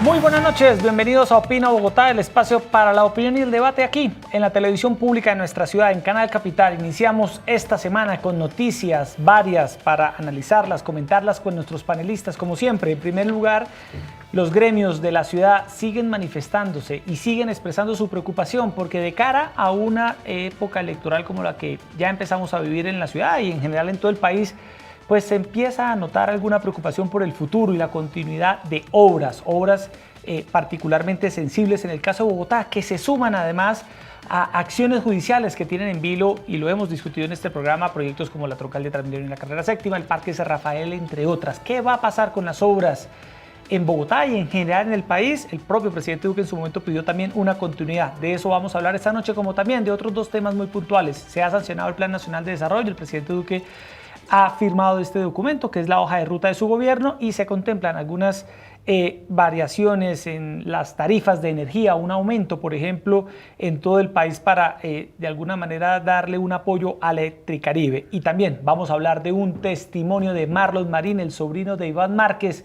Muy buenas noches, bienvenidos a Opina Bogotá, el espacio para la opinión y el debate aquí en la televisión pública de nuestra ciudad, en Canal Capital. Iniciamos esta semana con noticias varias para analizarlas, comentarlas con nuestros panelistas. Como siempre, en primer lugar, los gremios de la ciudad siguen manifestándose y siguen expresando su preocupación porque de cara a una época electoral como la que ya empezamos a vivir en la ciudad y en general en todo el país, pues se empieza a notar alguna preocupación por el futuro y la continuidad de obras particularmente sensibles en el caso de Bogotá, que se suman además a acciones judiciales que tienen en vilo, y lo hemos discutido en este programa, proyectos como la troncal de Transmilenio en la carrera séptima, el Parque San Rafael, entre otras. ¿Qué va a pasar con las obras en Bogotá y en general en el país? El propio presidente Duque en su momento pidió también una continuidad. De eso vamos a hablar esta noche, como también de otros dos temas muy puntuales. Se ha sancionado el Plan Nacional de Desarrollo, el presidente Duque ha firmado este documento, que es la hoja de ruta de su gobierno, y se contemplan algunas variaciones en las tarifas de energía, un aumento, por ejemplo, en todo el país para, de alguna manera, darle un apoyo a Electricaribe. Y también vamos a hablar de un testimonio de Marlon Marín, el sobrino de Iván Márquez,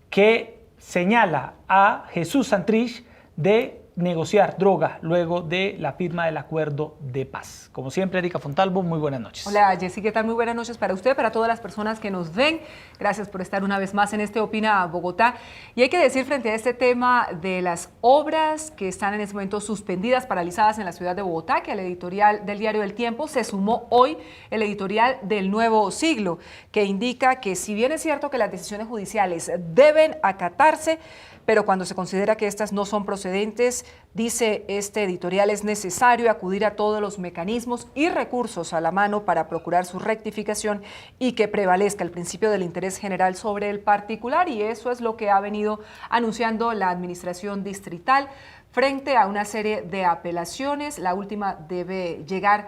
que señala a Jesús Santrich de negociar droga luego de la firma del acuerdo de paz. Como siempre, Erika Fontalvo, muy buenas noches. Hola, Jessy, ¿qué tal? Muy buenas noches para usted, para todas las personas que nos ven. Gracias por estar una vez más en este Opina Bogotá. Y hay que decir, frente a este tema de las obras que están en este momento suspendidas, paralizadas en la ciudad de Bogotá, que al editorial del diario El Tiempo se sumó hoy el editorial del Nuevo Siglo, que indica que si bien es cierto que las decisiones judiciales deben acatarse, pero cuando se considera que estas no son procedentes, dice este editorial, es necesario acudir a todos los mecanismos y recursos a la mano para procurar su rectificación y que prevalezca el principio del interés general sobre el particular, y eso es lo que ha venido anunciando la administración distrital frente a una serie de apelaciones. La última debe llegar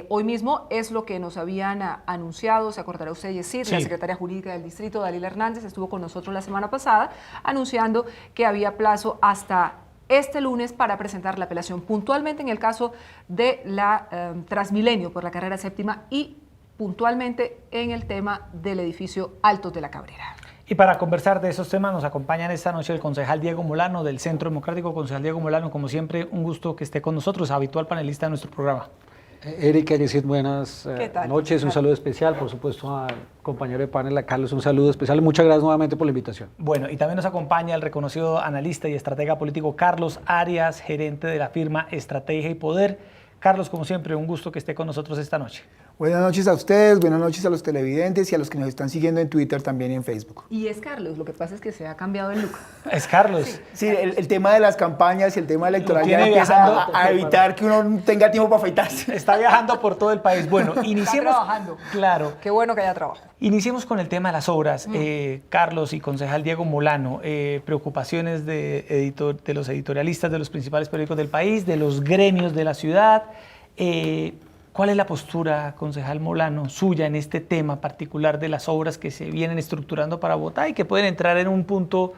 hoy mismo, es lo que nos habían anunciado. Se acordará usted, Yesid, sí. La secretaria jurídica del distrito, Dalila Hernández, estuvo con nosotros la semana pasada anunciando que había plazo hasta este lunes para presentar la apelación, puntualmente en el caso de la Transmilenio por la carrera séptima y puntualmente en el tema del edificio Altos de la Cabrera. Y para conversar de esos temas nos acompañan esta noche el concejal Diego Molano del Centro Democrático. Concejal Diego Molano, como siempre, un gusto que esté con nosotros, habitual panelista de nuestro programa. Erika, Yesid, buenas noches, un saludo especial, por supuesto, al compañero de panel, a Carlos, un saludo especial y muchas gracias nuevamente por la invitación. Bueno, y también nos acompaña el reconocido analista y estratega político Carlos Arias, gerente de la firma Estrategia y Poder. Carlos, como siempre, un gusto que esté con nosotros esta noche. Buenas noches a ustedes, buenas noches a los televidentes y a los que nos están siguiendo en Twitter también y en Facebook. Y es Carlos, lo que pasa es que se ha cambiado el look. Es Carlos. Sí, el tema de las campañas y el tema electoral ya empieza a evitar que uno tenga tiempo para afeitarse. Está viajando por todo el país. Bueno, iniciemos. Está trabajando. Claro. Qué bueno que haya trabajo. Iniciemos con el tema de las obras. Carlos y concejal Diego Molano, preocupaciones de los editorialistas de los principales periódicos del país, de los gremios de la ciudad. ¿Cuál es la postura, concejal Molano, suya en este tema particular de las obras que se vienen estructurando para Bogotá y que pueden entrar en un punto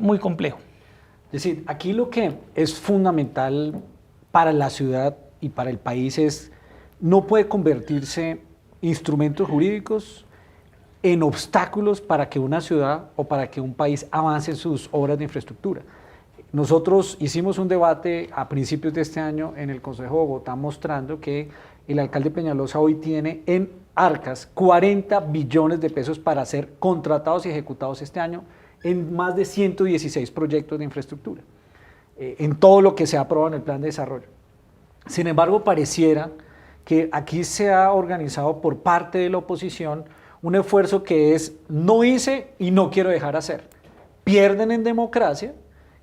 muy complejo? Es decir, aquí lo que es fundamental para la ciudad y para el país es, no puede convertirse instrumentos jurídicos en obstáculos para que una ciudad o para que un país avance en sus obras de infraestructura. Nosotros hicimos un debate a principios de este año en el Consejo de Bogotá mostrando que el alcalde Peñalosa hoy tiene en arcas 40 billones de pesos para ser contratados y ejecutados este año en más de 116 proyectos de infraestructura, en todo lo que se ha aprobado en el plan de desarrollo. Sin embargo, pareciera que aquí se ha organizado por parte de la oposición un esfuerzo que es no hice y no quiero dejar hacer. Pierden en democracia,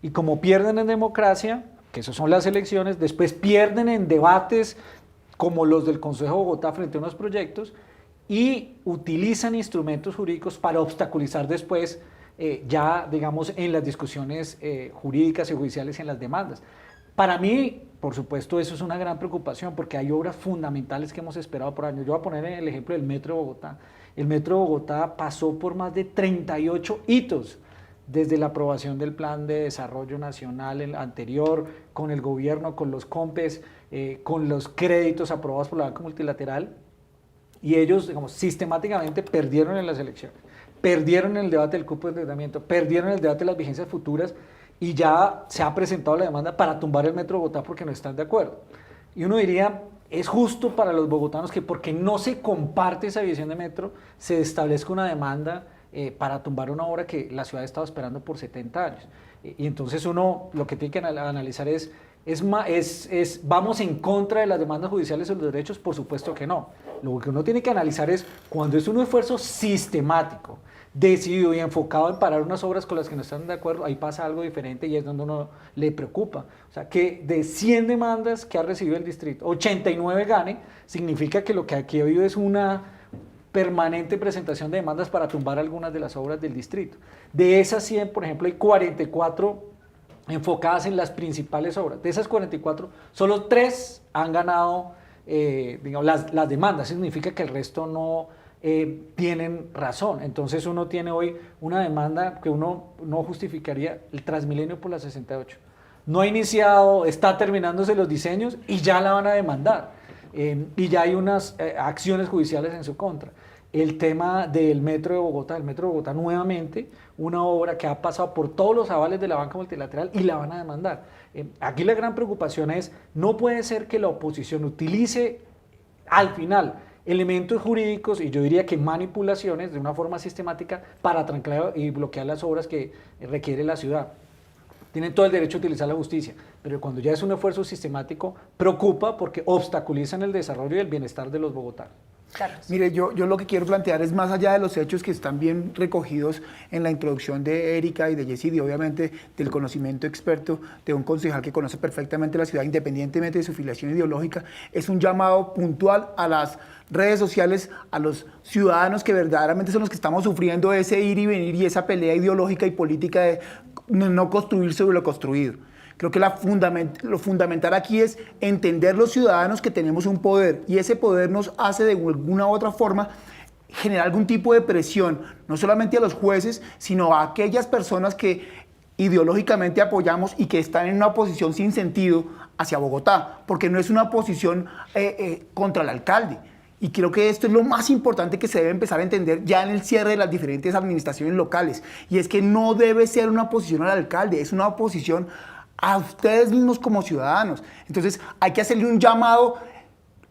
y como pierden en democracia, que esas son las elecciones, después pierden en debates como los del Consejo de Bogotá frente a unos proyectos y utilizan instrumentos jurídicos para obstaculizar después ya, digamos, en las discusiones jurídicas y judiciales y en las demandas. Para mí, por supuesto, eso es una gran preocupación porque hay obras fundamentales que hemos esperado por años. Yo voy a poner el ejemplo del Metro de Bogotá. El Metro de Bogotá pasó por más de 38 hitos desde la aprobación del Plan de Desarrollo Nacional el anterior, con el gobierno, con los COMPES, con los créditos aprobados por la banca multilateral, y ellos, digamos, sistemáticamente perdieron en las elecciones, perdieron en el debate del cupo de endeudamiento, perdieron en el debate de las vigencias futuras, y ya se ha presentado la demanda para tumbar el Metro de Bogotá porque no están de acuerdo. Y uno diría, es justo para los bogotanos que porque no se comparte esa visión de metro, se establezca una demanda para tumbar una obra que la ciudad ha estado esperando por 70 años. Y entonces uno lo que tiene que analizar ¿vamos en contra de las demandas judiciales sobre los derechos? Por supuesto que no. Lo que uno tiene que analizar es cuando es un esfuerzo sistemático, decidido y enfocado en parar unas obras con las que no están de acuerdo, ahí pasa algo diferente y es donde uno le preocupa. O sea, que de 100 demandas que ha recibido el distrito, 89 gane, significa que lo que aquí ha habido es una permanente presentación de demandas para tumbar algunas de las obras del distrito. De esas 100, por ejemplo, hay 44 enfocadas en las principales obras. De esas 44, solo 3 han ganado digamos, las demandas. Eso significa que el resto no tienen razón. Entonces uno tiene hoy una demanda que uno no justificaría, el Transmilenio por la 68. No ha iniciado, está terminándose los diseños y ya la van a demandar. Y ya hay unas acciones judiciales en su contra. El tema del Metro de Bogotá nuevamente, una obra que ha pasado por todos los avales de la banca multilateral y la van a demandar. Aquí la gran preocupación es, no puede ser que la oposición utilice al final elementos jurídicos y yo diría que manipulaciones de una forma sistemática para trancar y bloquear las obras que requiere la ciudad. Tienen todo el derecho a utilizar la justicia, pero cuando ya es un esfuerzo sistemático, preocupa porque obstaculizan el desarrollo y el bienestar de los bogotanos. Carlos. Mire, yo lo que quiero plantear es más allá de los hechos que están bien recogidos en la introducción de Erika y de Yesid, y obviamente del conocimiento experto de un concejal que conoce perfectamente la ciudad independientemente de su filiación ideológica, es un llamado puntual a las redes sociales, a los ciudadanos que verdaderamente son los que estamos sufriendo ese ir y venir y esa pelea ideológica y política de no construir sobre lo construido. Creo que lo fundamental aquí es entender los ciudadanos que tenemos un poder y ese poder nos hace de alguna u otra forma generar algún tipo de presión, no solamente a los jueces, sino a aquellas personas que ideológicamente apoyamos y que están en una posición sin sentido hacia Bogotá, porque no es una posición contra el alcalde. Y creo que esto es lo más importante que se debe empezar a entender ya en el cierre de las diferentes administraciones locales. Y es que no debe ser una oposición al alcalde, es una oposición a ustedes mismos como ciudadanos. Entonces hay que hacerle un llamado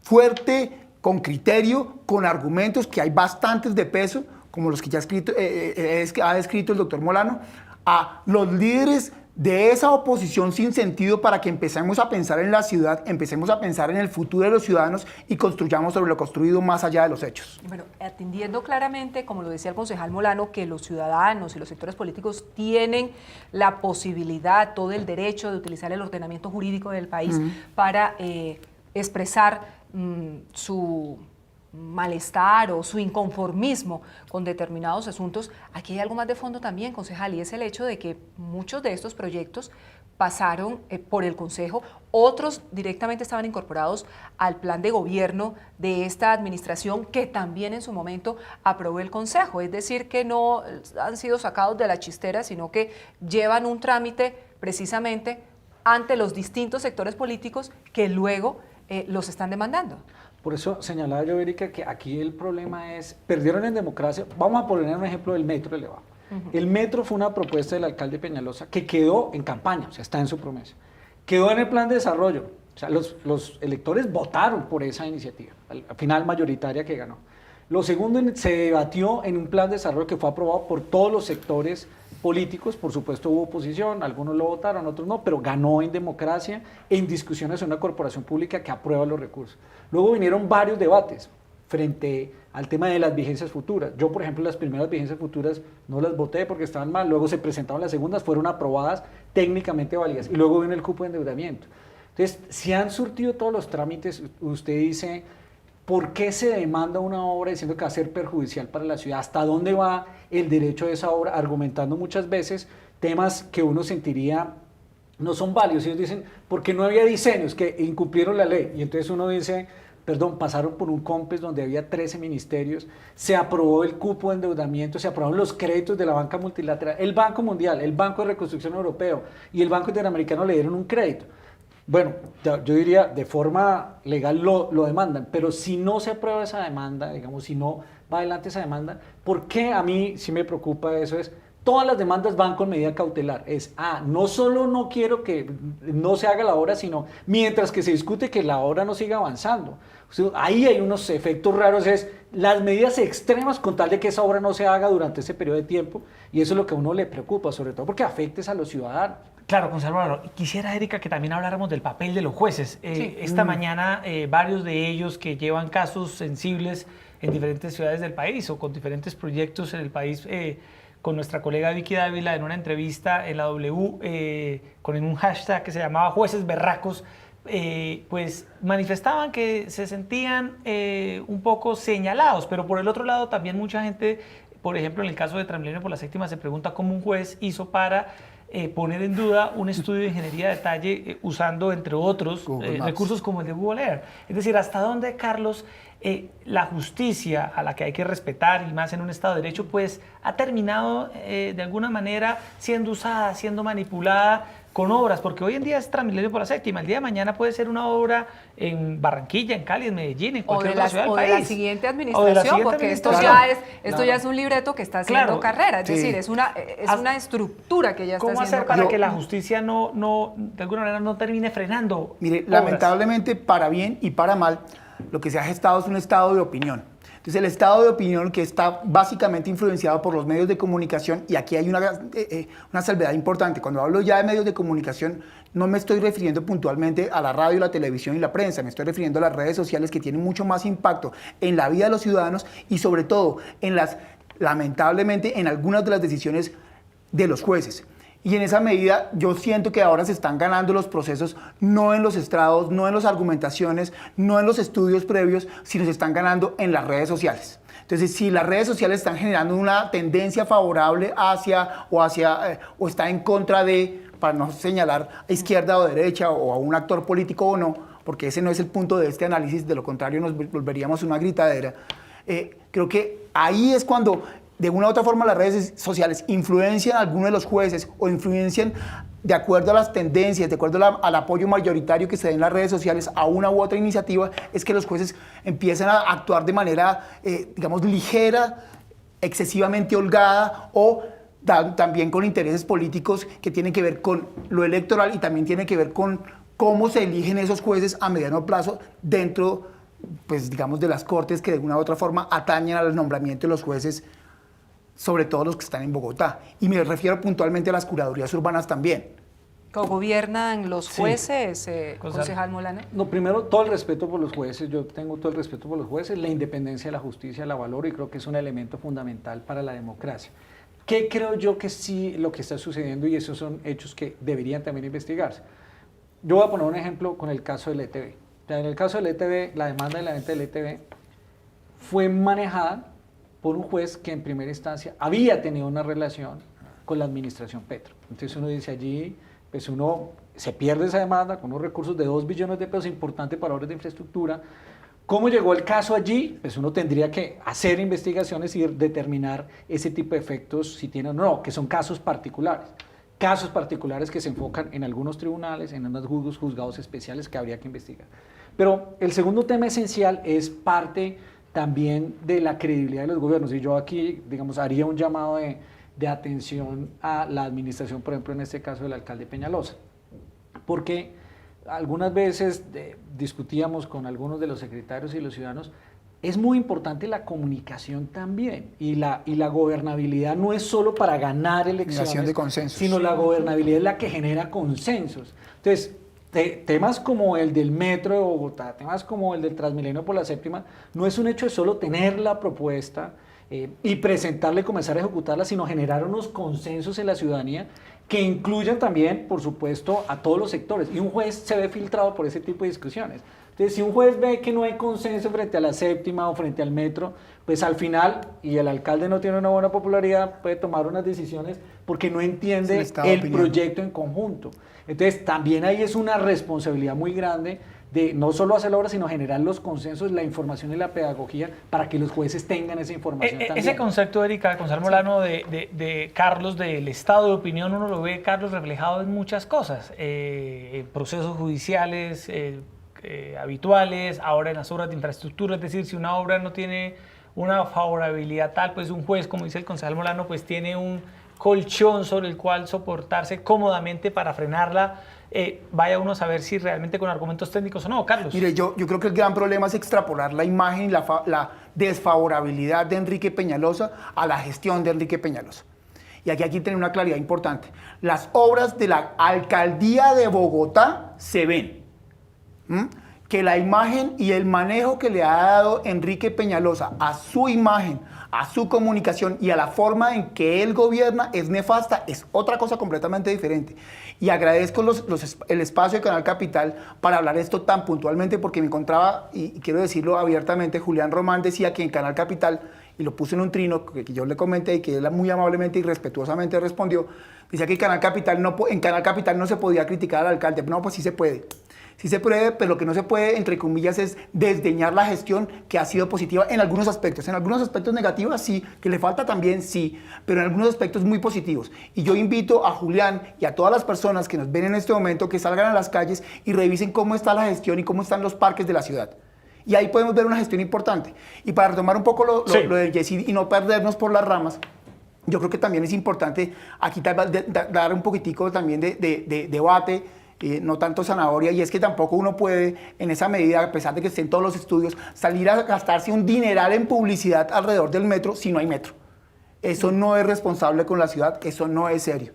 fuerte, con criterio, con argumentos, que hay bastantes de peso, como los que ya ha descrito el doctor Molano, a los líderes de esa oposición sin sentido para que empecemos a pensar en la ciudad, empecemos a pensar en el futuro de los ciudadanos y construyamos sobre lo construido más allá de los hechos. Bueno, atendiendo claramente, como lo decía el concejal Molano, que los ciudadanos y los sectores políticos tienen la posibilidad, todo el derecho de utilizar el ordenamiento jurídico del país para expresar su malestar o su inconformismo con determinados asuntos. Aquí hay algo más de fondo también, concejal, y es el hecho de que muchos de estos proyectos pasaron por el Consejo, otros directamente estaban incorporados al plan de gobierno de esta administración que también en su momento aprobó el Consejo, es decir, que no han sido sacados de la chistera, sino que llevan un trámite precisamente ante los distintos sectores políticos que luego los están demandando. Por eso señalaba yo, Erika, que aquí el problema es, perdieron en democracia. Vamos a poner un ejemplo del metro elevado. El metro fue una propuesta del alcalde Peñalosa que quedó en campaña, o sea, está en su promesa. Quedó en el plan de desarrollo, o sea, los electores votaron por esa iniciativa, al final mayoritaria que ganó. Lo segundo, se debatió en un plan de desarrollo que fue aprobado por todos los sectores políticos, por supuesto hubo oposición, algunos lo votaron, otros no, pero ganó en democracia, en discusiones en una corporación pública que aprueba los recursos. Luego vinieron varios debates frente al tema de las vigencias futuras. Yo, por ejemplo, las primeras vigencias futuras no las voté porque estaban mal, luego se presentaron las segundas, fueron aprobadas, técnicamente válidas, y luego viene el cupo de endeudamiento. Entonces, si han surtido todos los trámites, usted dice, ¿por qué se demanda una obra diciendo que va a ser perjudicial para la ciudad? ¿Hasta dónde va el derecho de esa obra? Argumentando muchas veces temas que uno sentiría no son válidos. Ellos dicen, porque no había diseños que incumplieron la ley. Y entonces uno dice, perdón, pasaron por un COMPES donde había 13 ministerios, se aprobó el cupo de endeudamiento, se aprobaron los créditos de la banca multilateral, el Banco Mundial, el Banco de Reconstrucción Europeo y el Banco Interamericano le dieron un crédito. Bueno, yo diría, de forma legal lo demandan, pero si no se aprueba esa demanda, digamos, si no va adelante esa demanda, ¿por qué a mí sí me preocupa eso? Es, todas las demandas van con medida cautelar. No solo no quiero que no se haga la obra, sino mientras que se discute que la obra no siga avanzando. O sea, ahí hay unos efectos raros, las medidas extremas con tal de que esa obra no se haga durante ese periodo de tiempo, y eso es lo que a uno le preocupa, sobre todo porque afectes a los ciudadanos. Claro, Gonzalo, quisiera, Erika, que también habláramos del papel de los jueces. Sí. Esta mañana, varios de ellos que llevan casos sensibles en diferentes ciudades del país o con diferentes proyectos en el país, con nuestra colega Vicky Dávila en una entrevista en la W, con un hashtag que se llamaba Jueces Berracos, pues manifestaban que se sentían un poco señalados, pero por el otro lado también mucha gente, por ejemplo, en el caso de Transmilenio por la Séptima, se pregunta cómo un juez hizo para poner en duda un estudio de ingeniería de detalle usando, entre otros, recursos como el de Google Earth. Es decir, ¿hasta dónde, Carlos, la justicia, a la que hay que respetar, y más en un Estado de Derecho, pues ha terminado de alguna manera siendo usada, siendo manipulada con obras? Porque hoy en día es Transmilenio por la Séptima, el día de mañana puede ser una obra en Barranquilla, en Cali, en Medellín, en cualquier otra ciudad del país. O de la siguiente administración, porque esto ya es un libreto que está haciendo carrera, es decir, es una estructura que ya está haciendo hacer para que la justicia de alguna manera no termine frenando? Mire, obras. lamentablemente, para bien y para mal, lo que se ha gestado es un estado de opinión. Entonces, el estado de opinión que está básicamente influenciado por los medios de comunicación, y aquí hay una salvedad importante. Cuando hablo ya de medios de comunicación, no me estoy refiriendo puntualmente a la radio, la televisión y la prensa, me estoy refiriendo a las redes sociales, que tienen mucho más impacto en la vida de los ciudadanos y sobre todo lamentablemente, en algunas de las decisiones de los jueces. Y en esa medida yo siento que ahora se están ganando los procesos no en los estrados, no en las argumentaciones, no en los estudios previos, sino se están ganando en las redes sociales. Entonces, si las redes sociales están generando una tendencia favorable o está en contra de, para no señalar a izquierda o derecha o a un actor político o no, porque ese no es el punto de este análisis, de lo contrario nos volveríamos una gritadera, creo que ahí es cuando de una u otra forma las redes sociales influencian a algunos de los jueces o influencian de acuerdo a las tendencias, de acuerdo al apoyo mayoritario que se da en las redes sociales a una u otra iniciativa, es que los jueces empiezan a actuar de manera, digamos, ligera, excesivamente holgada o también con intereses políticos que tienen que ver con lo electoral y también tienen que ver con cómo se eligen esos jueces a mediano plazo dentro, pues, digamos, de las cortes que de una u otra forma atañen al nombramiento de los jueces, sobre todo los que están en Bogotá. Y me refiero puntualmente a las curadurías urbanas también. ¿Gobiernan los jueces, concejal Molano? No, primero, todo el respeto por los jueces. Yo tengo todo el respeto por los jueces. La independencia de la justicia la valoro y creo que es un elemento fundamental para la democracia. ¿Qué creo yo que sí lo que está sucediendo? Y esos son hechos que deberían también investigarse. Yo voy a poner un ejemplo con el caso del ETB. En el caso del ETB, la demanda de la venta del ETB fue manejada por un juez que en primera instancia había tenido una relación con la administración Petro. Entonces uno dice allí, pues uno se pierde esa demanda con unos recursos de 2 billones de pesos importantes para obras de infraestructura. ¿Cómo llegó el caso allí? Pues uno tendría que hacer investigaciones y determinar ese tipo de efectos, si tienen o no, que son casos particulares. Casos particulares que se enfocan en algunos tribunales, en unos juzgados especiales que habría que investigar. Pero el segundo tema esencial es parte también de la credibilidad de los gobiernos. Y yo aquí, digamos, haría un llamado de atención a la administración, por ejemplo, en este caso del alcalde Peñalosa. Porque algunas veces discutíamos con algunos de los secretarios y los ciudadanos, es muy importante la comunicación también. Y la gobernabilidad no es solo para ganar elecciones, de consensos, sino la gobernabilidad es la que genera consensos. Entonces, temas como el del metro de Bogotá, temas como el del Transmilenio por la Séptima, no es un hecho de solo tener la propuesta y presentarla y comenzar a ejecutarla, sino generar unos consensos en la ciudadanía que incluyan también, por supuesto, a todos los sectores. Y un juez se ve filtrado por ese tipo de discusiones. Entonces, si un juez ve que no hay consenso frente a la Séptima o frente al metro, pues al final, y el alcalde no tiene una buena popularidad, puede tomar unas decisiones porque no entiende el proyecto en conjunto. Entonces, también ahí es una responsabilidad muy grande de no solo hacer la obra, sino generar los consensos, la información y la pedagogía para que los jueces tengan esa información también. Ese concepto, Erika, Gonzalo Molano, de Carlos, del estado de opinión, uno lo ve, Carlos, reflejado en muchas cosas, procesos judiciales habituales, ahora en las obras de infraestructura, es decir, si una obra no tiene una favorabilidad tal, pues un juez, como dice el concejal Molano, pues tiene un colchón sobre el cual soportarse cómodamente para frenarla. Vaya uno a saber si realmente con argumentos técnicos o no, Carlos. Mire, yo creo que el gran problema es extrapolar la imagen y la desfavorabilidad de Enrique Peñalosa a la gestión de Enrique Peñalosa. Y aquí tiene una claridad importante. Las obras de la alcaldía de Bogotá se ven. Que la imagen y el manejo que le ha dado Enrique Peñalosa a su imagen, a su comunicación y a la forma en que él gobierna es nefasta, es otra cosa completamente diferente. Y agradezco el espacio de Canal Capital para hablar esto tan puntualmente, porque me encontraba, y quiero decirlo abiertamente, Julián Román decía que en Canal Capital, y lo puse en un trino que yo le comenté y que él muy amablemente y respetuosamente respondió, decía que en Canal Capital no se podía criticar al alcalde. No, pues sí se puede. Sí se puede, pero lo que no se puede, entre comillas, es desdeñar la gestión que ha sido positiva en algunos aspectos. En algunos aspectos negativos, sí, que le falta también, sí, pero en algunos aspectos muy positivos. Y yo invito a Julián y a todas las personas que nos ven en este momento que salgan a las calles y revisen cómo está la gestión y cómo están los parques de la ciudad. Y ahí podemos ver una gestión importante. Y para retomar un poco lo de Yesid y no perdernos por las ramas, yo creo que también es importante aquí dar un poquitico también de debate, no tanto zanahoria, y es que tampoco uno puede, en esa medida, a pesar de que estén todos los estudios, salir a gastarse un dineral en publicidad alrededor del metro si no hay metro. Eso no es responsable con la ciudad, eso no es serio.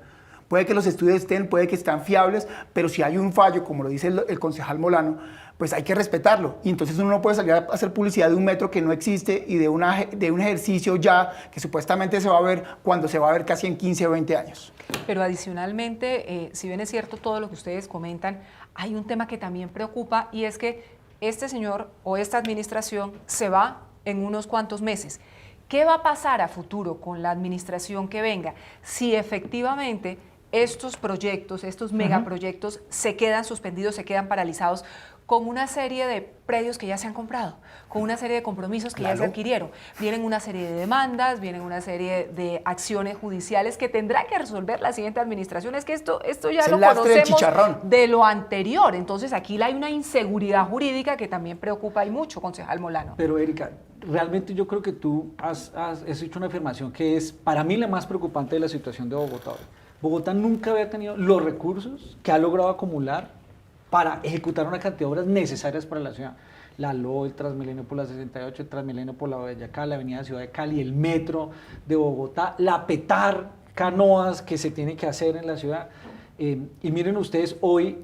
Puede que los estudios estén, puede que estén fiables, pero si hay un fallo, como lo dice el concejal Molano, pues hay que respetarlo. Y entonces uno no puede salir a hacer publicidad de un metro que no existe y de un ejercicio ya que supuestamente se va a ver cuando se va a ver casi en 15 o 20 años. Pero adicionalmente, si bien es cierto todo lo que ustedes comentan, hay un tema que también preocupa, y es que este señor o esta administración se va en unos cuantos meses. ¿Qué va a pasar a futuro con la administración que venga si efectivamente estos proyectos, estos megaproyectos se quedan suspendidos, se quedan paralizados con una serie de predios que ya se han comprado, con una serie de compromisos que ya se adquirieron? Vienen una serie de demandas, vienen una serie de acciones judiciales que tendrá que resolver la siguiente administración. Es que esto ya lo conocemos de lo anterior. Entonces aquí hay una inseguridad jurídica que también preocupa y mucho, concejal Molano. Pero Erika, realmente yo creo que tú has hecho una afirmación que es para mí la más preocupante de la situación de Bogotá hoy. Bogotá nunca había tenido los recursos que ha logrado acumular para ejecutar una cantidad de obras necesarias para la ciudad. La LO, el Transmilenio por la 68, el Transmilenio por la Boyacá, la Avenida Ciudad de Cali, el Metro de Bogotá, la PETAR, canoas que se tiene que hacer en la ciudad. Y miren ustedes hoy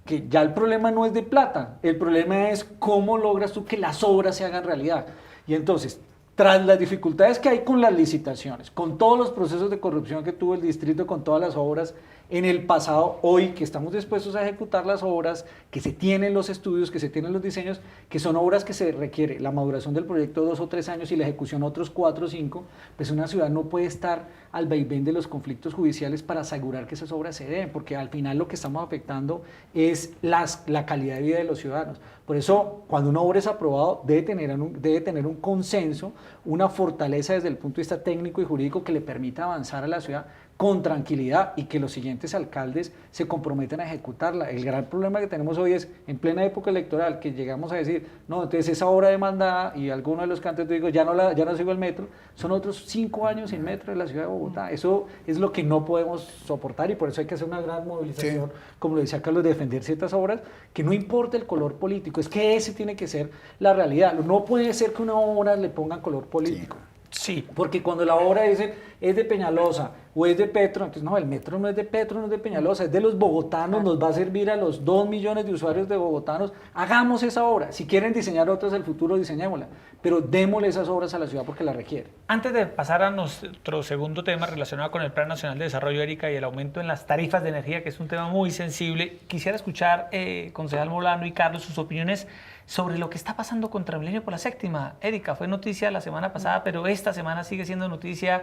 que ya el problema no es de plata, el problema es cómo logras tú que las obras se hagan realidad. Y entonces, tras las dificultades que hay con las licitaciones, con todos los procesos de corrupción que tuvo el distrito, con todas las obras en el pasado, hoy que estamos dispuestos a ejecutar las obras, que se tienen los estudios, que se tienen los diseños, que son obras que se requiere la maduración del proyecto 2 o 3 años y la ejecución otros 4 o 5, pues una ciudad no puede estar al vaivén de los conflictos judiciales para asegurar que esas obras se den, porque al final lo que estamos afectando es la calidad de vida de los ciudadanos. Por eso, cuando una obra es aprobada, debe tener un consenso, una fortaleza desde el punto de vista técnico y jurídico que le permita avanzar a la ciudad con tranquilidad y que los siguientes alcaldes se comprometan a ejecutarla. El gran problema que tenemos hoy es, en plena época electoral, que llegamos a decir, no, entonces esa obra demandada, y alguno de los que antes te digo, ya no sigo el metro, son otros 5 años sin metro en la ciudad de Bogotá. Eso es lo que no podemos soportar y por eso hay que hacer una gran movilización, como lo decía Carlos, de defender ciertas obras, que no importa el color político, es que ese tiene que ser la realidad. No puede ser que una obra le pongan color político. Sí, porque cuando la obra dice es de Peñalosa o es de Petro, entonces no, el metro no es de Petro, no es de Peñalosa, es de los bogotanos, nos va a servir a los 2 millones de usuarios de bogotanos. Hagamos esa obra. Si quieren diseñar otras del futuro, diseñémosla, pero démosle esas obras a la ciudad porque la requiere. Antes de pasar a nuestro segundo tema relacionado con el Plan Nacional de Desarrollo, Erika, y el aumento en las tarifas de energía, que es un tema muy sensible, quisiera escuchar, concejal Molano y Carlos, sus opiniones sobre lo que está pasando con Transmilenio por la séptima. Erika, fue noticia la semana pasada, pero esta semana sigue siendo noticia.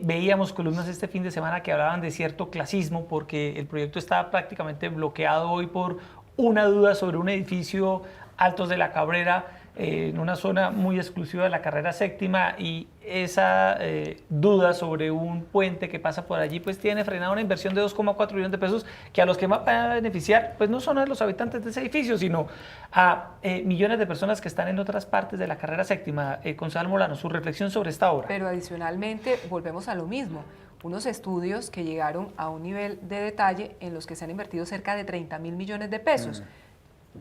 Veíamos columnas este fin de semana que hablaban de cierto clasismo porque el proyecto está prácticamente bloqueado hoy por una duda sobre un edificio Altos de la Cabrera, en una zona muy exclusiva de la carrera séptima, y esa duda sobre un puente que pasa por allí pues tiene frenada una inversión de 2,4 millones de pesos que a los que más van a beneficiar pues no son a los habitantes de ese edificio, sino a millones de personas que están en otras partes de la carrera séptima. Concejal Molano, su reflexión sobre esta obra. Pero adicionalmente volvemos a lo mismo. unos estudios que llegaron a un nivel de detalle en los que se han invertido cerca de 30.000 millones de pesos.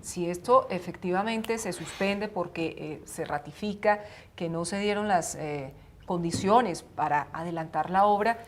Si esto efectivamente se suspende porque se ratifica que no se dieron las condiciones para adelantar la obra,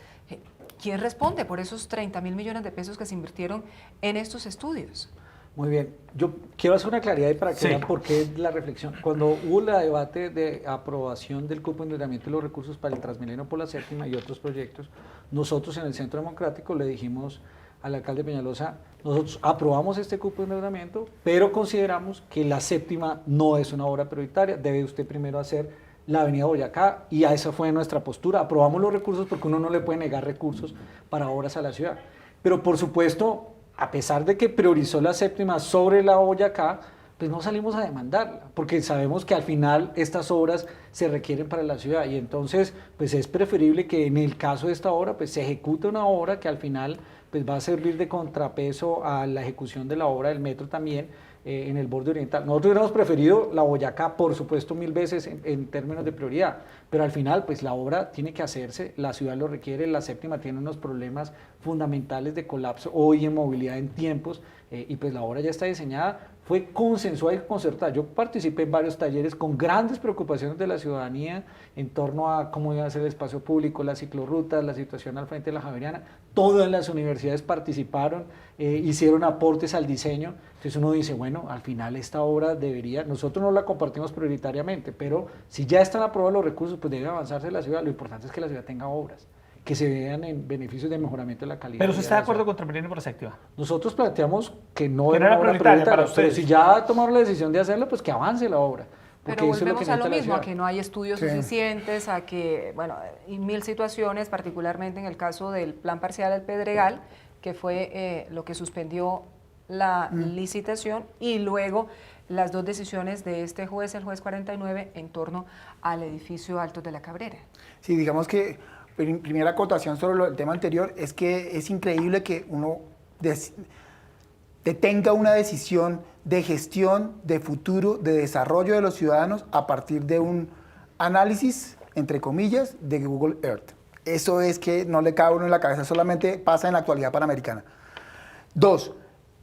¿quién responde por esos 30.000 millones de pesos que se invirtieron en estos estudios? Muy bien, yo quiero hacer una claridad y para que vean por qué la reflexión. Cuando hubo el debate de aprobación del cupo de endeudamiento de los recursos para el Transmilenio por la Séptima y otros proyectos, nosotros en el Centro Democrático le dijimos al alcalde Peñalosa, nosotros aprobamos este cupo de endeudamiento, pero consideramos que la Séptima no es una obra prioritaria, debe usted primero hacer la avenida Boyacá, y a esa fue nuestra postura. Aprobamos los recursos porque uno no le puede negar recursos para obras a la ciudad. Pero por supuesto, a pesar de que priorizó la Séptima sobre la Boyacá, pues no salimos a demandarla, porque sabemos que al final estas obras se requieren para la ciudad, y entonces pues es preferible que en el caso de esta obra pues se ejecute una obra que al final pues va a servir de contrapeso a la ejecución de la obra del metro también en el borde oriental. Nosotros hubiéramos preferido la Boyacá, por supuesto, 1000 veces en términos de prioridad, pero al final pues la obra tiene que hacerse, la ciudad lo requiere, la Séptima tiene unos problemas fundamentales de colapso hoy en movilidad en tiempos, y pues la obra ya está diseñada, fue consensuada y concertada. Yo participé en varios talleres con grandes preocupaciones de la ciudadanía en torno a cómo iba a ser el espacio público, las ciclorrutas, la situación al frente de la Javeriana. Todas las universidades participaron, hicieron aportes al diseño. Entonces uno dice, bueno, al final esta obra debería, nosotros no la compartimos prioritariamente, pero si ya están aprobados los recursos, pues debe avanzarse la ciudad. Lo importante es que la ciudad tenga obras que se vean en beneficios de mejoramiento de la calidad. Pero usted está de acuerdo con Transmilenio por la Séptima. Nosotros planteamos que no era era una obra prioritaria para prioritaria, pero ustedes. si ya tomaron la decisión de hacerlo, pues que avance la obra. Pero Eso es lo volvemos que a lo necesita la mismo, a ciudad. que no hay estudios Sí. suficientes, a que, bueno, y mil situaciones, particularmente en el caso del plan parcial del Pedregal, que fue lo que suspendió la licitación, y luego las dos decisiones de este juez, el juez 49, en torno al edificio Altos de la Cabrera. Sí, digamos que primera acotación sobre el tema anterior es que es increíble que uno detenga una decisión de gestión, de futuro, de desarrollo de los ciudadanos a partir de un análisis, entre comillas, de Google Earth. Eso es que no le cabe a uno en la cabeza, solamente pasa en la actualidad panamericana. Dos,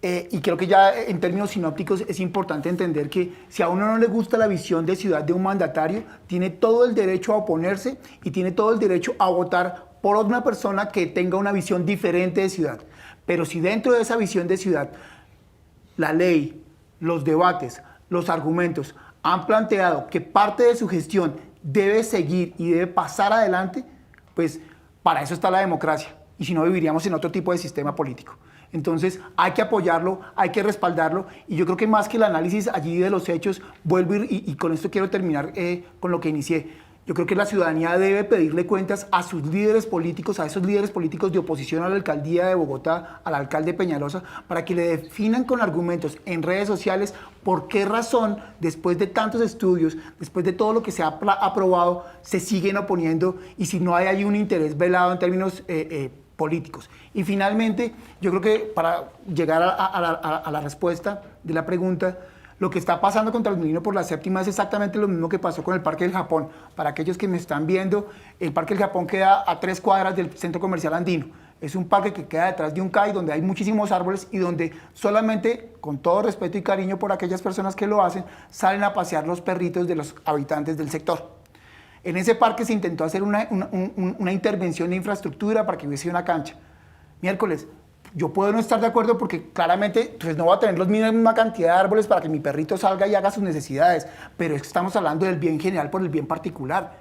y creo que ya en términos sinópticos es importante entender que si a uno no le gusta la visión de ciudad de un mandatario, tiene todo el derecho a oponerse y tiene todo el derecho a votar por una persona que tenga una visión diferente de ciudad. Pero si dentro de esa visión de ciudad, la ley, los debates, los argumentos han planteado que parte de su gestión debe seguir y debe pasar adelante, pues para eso está la democracia. Y si no, viviríamos en otro tipo de sistema político. Entonces hay que apoyarlo, hay que respaldarlo, y yo creo que más que el análisis allí de los hechos, vuelvo y con esto quiero terminar con lo que inicié. Yo creo que la ciudadanía debe pedirle cuentas a sus líderes políticos, a esos líderes políticos de oposición a la alcaldía de Bogotá, al alcalde Peñalosa, para que le definan con argumentos en redes sociales por qué razón, después de tantos estudios, después de todo lo que se ha aprobado, se siguen oponiendo, y si no hay ahí un interés velado en términos políticos. Y finalmente, yo creo que para llegar a la respuesta de la pregunta, lo que está pasando con Transmilenio por la Séptima es exactamente lo mismo que pasó con el Parque del Japón. Para aquellos que me están viendo, el Parque del Japón queda a 3 cuadras del Centro Comercial Andino. Es un parque que queda detrás de un CAI donde hay muchísimos árboles y donde solamente, con todo respeto y cariño por aquellas personas que lo hacen, salen a pasear los perritos de los habitantes del sector. En ese parque se intentó hacer una intervención de infraestructura para que hubiese una cancha. Miércoles, yo puedo no estar de acuerdo porque claramente pues, no voy a tener la misma cantidad de árboles para que mi perrito salga y haga sus necesidades, pero es que estamos hablando del bien general por el bien particular.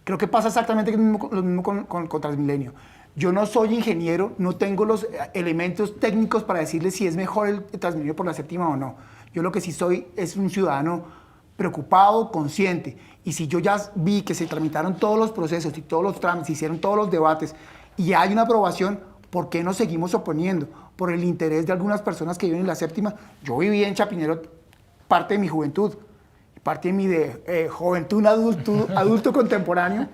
Creo que pasa exactamente lo mismo con Transmilenio. Yo no soy ingeniero, no tengo los elementos técnicos para decirle si es mejor el Transmilenio por la Séptima o no. Yo lo que sí soy es un ciudadano preocupado, consciente. Y si yo ya vi que se tramitaron todos los procesos y todos los trámites, se hicieron todos los debates y hay una aprobación, ¿por qué nos seguimos oponiendo? Por el interés de algunas personas que viven en la Séptima. Yo viví en Chapinero parte de mi juventud, parte de mi juventud adulto contemporáneo.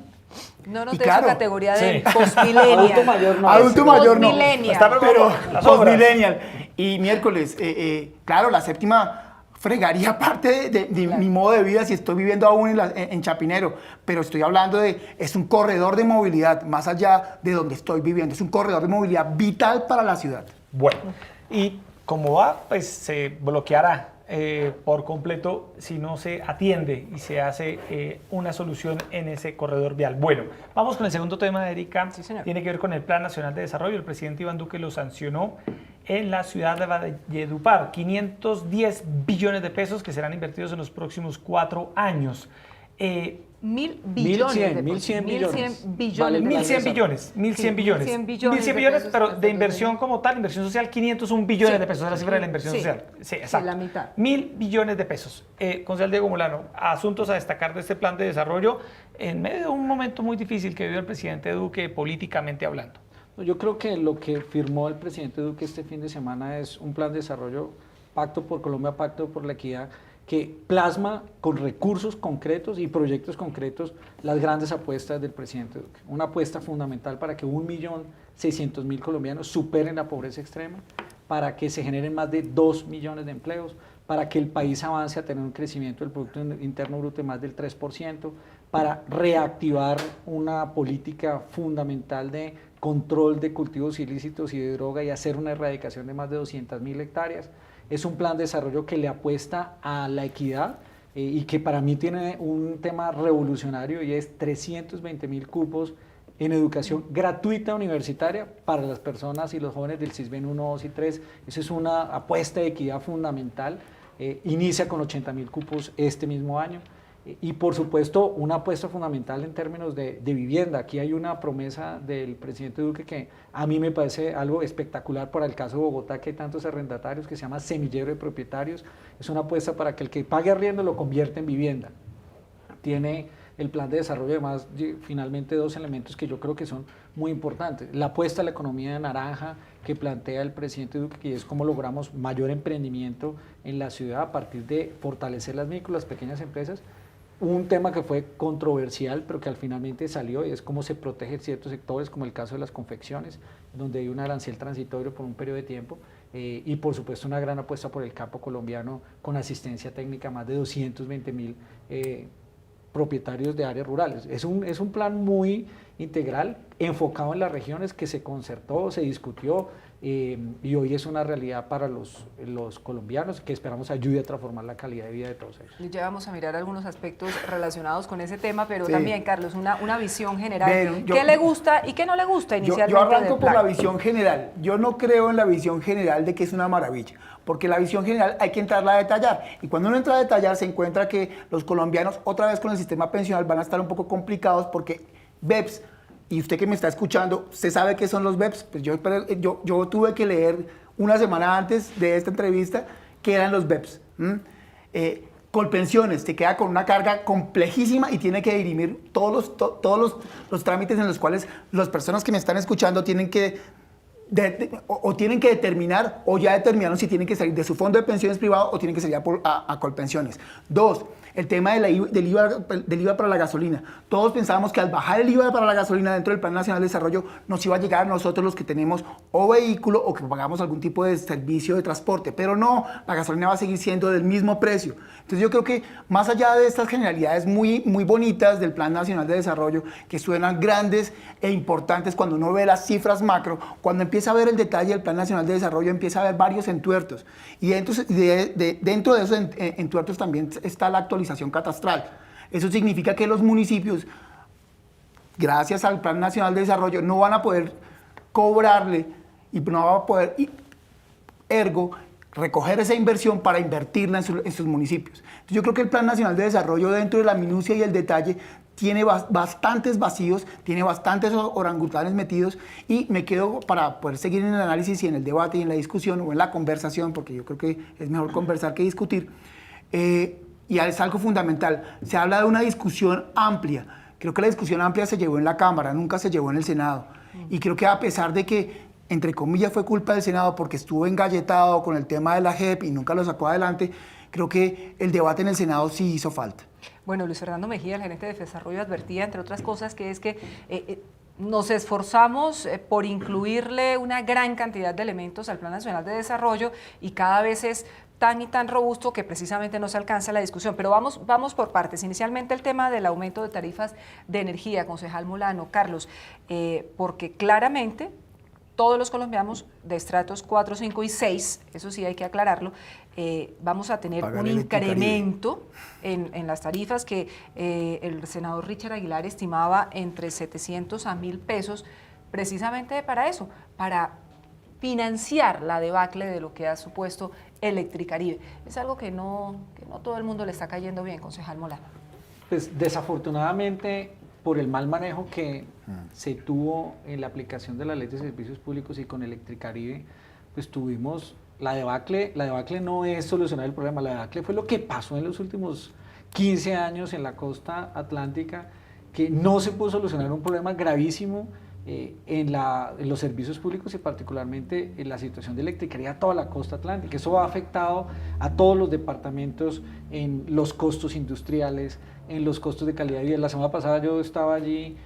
No nos Y de claro, esa categoría de sí. postmillennial. Adulto mayor no. Adulto mayor no. Postmillennial. Está Pero las obras. postmillennial. Y miércoles, claro, la Séptima fregaría parte de mi modo de vida si estoy viviendo aún en Chapinero, pero estoy hablando es un corredor de movilidad, más allá de donde estoy viviendo, es un corredor de movilidad vital para la ciudad. Bueno, y como va, pues se bloqueará por completo si no se atiende y se hace una solución en ese corredor vial. Bueno, vamos con el segundo tema de Erika. Sí, señor. Tiene que ver con el Plan Nacional de Desarrollo. El presidente Iván Duque lo sancionó en la ciudad de Valledupar. 510 billones de pesos que serán invertidos en los próximos 4 años. 1.000 billones. 1.100 billones. 1.100 billones. 1.100 billones, 1.100 billones. 1.100 billones de 1.100 billones, pesos, pero de inversión como tal, inversión social, 501 billones de pesos, es la cifra de la inversión Sí. social. Sí, exacto. la mitad. 1.000 billones de pesos. Concejal Diego Molano, asuntos a destacar de este plan de desarrollo en medio de un momento muy difícil que vivió el presidente Duque políticamente hablando. Yo creo que lo que firmó el presidente Duque este fin de semana es un plan de desarrollo, Pacto por Colombia, Pacto por la Equidad, que plasma con recursos concretos y proyectos concretos las grandes apuestas del presidente Duque. Una apuesta fundamental para que 1.600.000 colombianos superen la pobreza extrema, para que se generen más de 2 millones de empleos, para que el país avance a tener un crecimiento del Producto Interno Bruto de más del 3%, para reactivar una política fundamental de control de cultivos ilícitos y de droga y hacer una erradicación de más de 200.000 hectáreas. Es un plan de desarrollo que le apuesta a la equidad y que para mí tiene un tema revolucionario y es 320.000 cupos en educación gratuita universitaria para las personas y los jóvenes del CISBEN 1, 2 y 3. Esa es una apuesta de equidad fundamental. Inicia con 80.000 cupos este mismo año. Y por supuesto una apuesta fundamental en términos de vivienda. Aquí hay una promesa del presidente Duque que a mí me parece algo espectacular para el caso de Bogotá, que hay tantos arrendatarios, que se llama semillero de propietarios. Es una apuesta para que el que pague arriendo lo convierta en vivienda. Tiene el plan de desarrollo además finalmente 2 elementos que yo creo que son muy importantes. La apuesta a la economía naranja que plantea el presidente Duque, que es cómo logramos mayor emprendimiento en la ciudad a partir de fortalecer las micro, las pequeñas empresas. Un tema que fue controversial, pero que al finalmente salió, y es cómo se protegen ciertos sectores, como el caso de las confecciones, donde hay un arancel transitorio por un periodo de tiempo, y por supuesto una gran apuesta por el campo colombiano con asistencia técnica, más de 220.000 propietarios de áreas rurales. Es un plan muy integral, enfocado en las regiones, que se concertó, se discutió, y hoy es una realidad para los colombianos que esperamos ayude a transformar la calidad de vida de todos ellos. Ya vamos a mirar algunos aspectos relacionados con ese tema, pero Sí. también, Carlos, una visión general. Bueno, ¿Qué le gusta y qué no le gusta inicialmente Yo arranco del por plan? la visión general. Yo no creo en la visión general de que es una maravilla, porque la visión general hay que entrarla a detallar. Y cuando uno entra a detallar se encuentra que los colombianos, otra vez con el sistema pensional, van a estar un poco complicados porque BEPS, y usted que me está escuchando, ¿usted sabe qué son los BEPS? Pues yo tuve que leer una semana antes de esta entrevista qué eran los BEPS. Colpensiones, te queda con una carga complejísima y tiene que dirimir todos los trámites en los cuales las personas que me están escuchando tienen que tienen que determinar o ya determinaron si tienen que salir de su fondo de pensiones privado o tienen que salir a Colpensiones. 2, el tema del IVA para la gasolina. Todos pensábamos que al bajar el IVA para la gasolina dentro del Plan Nacional de Desarrollo nos iba a llegar a nosotros los que tenemos o vehículo o que pagamos algún tipo de servicio de transporte, pero no, la gasolina va a seguir siendo del mismo precio. Entonces yo creo que más allá de estas generalidades muy, muy bonitas del Plan Nacional de Desarrollo, que suenan grandes e importantes cuando uno ve las cifras macro, cuando empieza a ver el detalle del Plan Nacional de Desarrollo, empieza a ver varios entuertos. Y dentro de esos entuertos también está la actualización catastral. Eso significa que los municipios, gracias al Plan Nacional de Desarrollo, no van a poder cobrarle y no van a poder, recoger esa inversión para invertirla en sus municipios. Entonces yo creo que el Plan Nacional de Desarrollo, dentro de la minucia y el detalle, tiene bastantes vacíos, tiene bastantes orangutanes metidos, y me quedo para poder seguir en el análisis y en el debate y en la discusión o en la conversación, porque yo creo que es mejor conversar que discutir. Y es algo fundamental. Se habla de una discusión amplia. Creo que la discusión amplia se llevó en la Cámara, nunca se llevó en el Senado. Y creo que a pesar de que, entre comillas, fue culpa del Senado porque estuvo engalletado con el tema de la JEP y nunca lo sacó adelante, creo que el debate en el Senado sí hizo falta. Bueno, Luis Fernando Mejía, el gerente de Desarrollo, advertía, entre otras cosas, que es que nos esforzamos por incluirle una gran cantidad de elementos al Plan Nacional de Desarrollo y cada vez es tan y tan robusto que precisamente no se alcanza la discusión. Pero vamos por partes. Inicialmente el tema del aumento de tarifas de energía, concejal Molano, Carlos, porque claramente todos los colombianos de estratos 4, 5 y 6, eso sí hay que aclararlo, vamos a tener un incremento en las tarifas que el senador Richard Aguilar estimaba entre 700 a 1.000 pesos, precisamente para eso, para financiar la debacle de lo que ha supuesto Electricaribe. Es algo que no todo el mundo le está cayendo bien, concejal Molano. Pues desafortunadamente, por el mal manejo que se tuvo en la aplicación de la Ley de Servicios Públicos y con Electricaribe, pues tuvimos la debacle. La debacle no es solucionar el problema, la debacle fue lo que pasó en los últimos 15 años en la costa atlántica, que no se pudo solucionar un problema gravísimo en los servicios públicos y particularmente en la situación de Electricaribe a toda la costa atlántica. Eso ha afectado a todos los departamentos en los costos industriales, en los costos de calidad de vida. La semana pasada yo estaba allí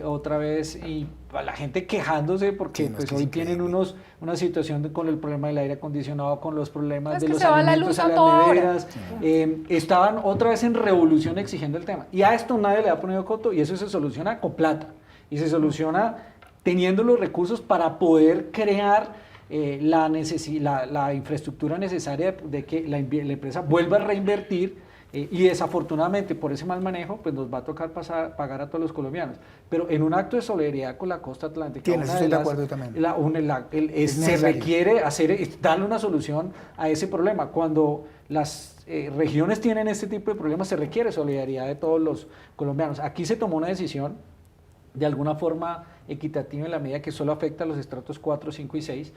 otra vez y la gente quejándose porque pues, hoy tienen una situación con el problema del aire acondicionado, con los problemas de los alimentos a las neveras. Estaban otra vez en revolución exigiendo el tema. Y a esto nadie le ha ponido coto y eso se soluciona con plata. Y se soluciona teniendo los recursos para poder crear la infraestructura necesaria de que la empresa vuelva a reinvertir y desafortunadamente por ese mal manejo pues nos va a tocar pagar a todos los colombianos. Pero en un acto de solidaridad con la costa atlántica, estoy de acuerdo también. Se requiere darle una solución a ese problema. Cuando las regiones tienen este tipo de problemas se requiere solidaridad de todos los colombianos. Aquí se tomó una decisión de alguna forma equitativa en la medida que solo afecta a los estratos 4, 5 y 6,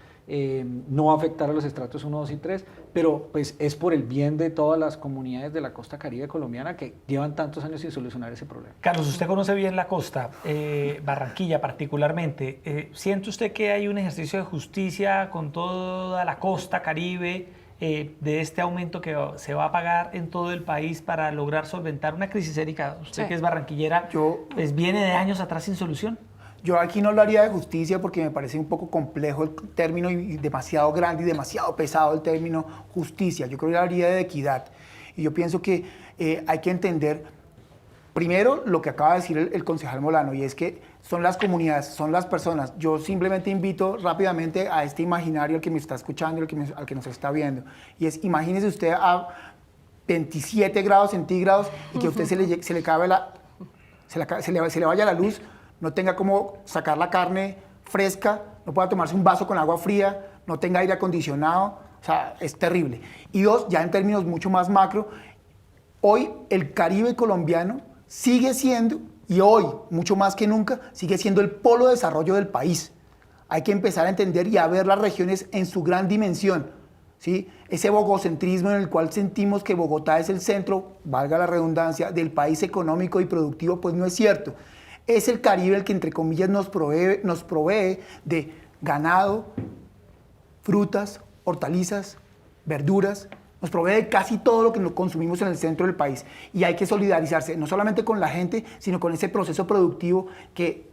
no va a afectar a los estratos 1, 2 y 3, pero pues es por el bien de todas las comunidades de la costa caribe colombiana que llevan tantos años sin solucionar ese problema. Carlos, usted conoce bien la costa, Barranquilla particularmente. ¿Siente usted que hay un ejercicio de justicia con toda la costa caribe de este aumento que se va a pagar en todo el país para lograr solventar una crisis, Erika? Usted que es barranquillera, pues viene de años atrás sin solución. Yo aquí no hablaría de justicia porque me parece un poco complejo el término y demasiado grande y demasiado pesado el término justicia. Yo creo que hablaría de equidad. Y yo pienso que hay que entender primero lo que acaba de decir el concejal Molano, y es que son las comunidades, son las personas. Yo simplemente invito rápidamente a este imaginario al que me está escuchando, al que nos está viendo. Y es, imagínese usted a 27 grados centígrados y que a usted se le vaya la luz, no tenga cómo sacar la carne fresca, no pueda tomarse un vaso con agua fría, no tenga aire acondicionado, o sea, es terrible. Y dos, ya en términos mucho más macro, hoy el Caribe colombiano sigue siendo, y hoy mucho más que nunca, sigue siendo el polo de desarrollo del país. Hay que empezar a entender y a ver las regiones en su gran dimensión, ¿sí? Ese bogocentrismo en el cual sentimos que Bogotá es el centro, valga la redundancia, del país económico y productivo, pues no es cierto. Es el Caribe el que, entre comillas, nos provee de ganado, frutas, hortalizas, verduras, nos provee de casi todo lo que consumimos en el centro del país. Y hay que solidarizarse, no solamente con la gente, sino con ese proceso productivo que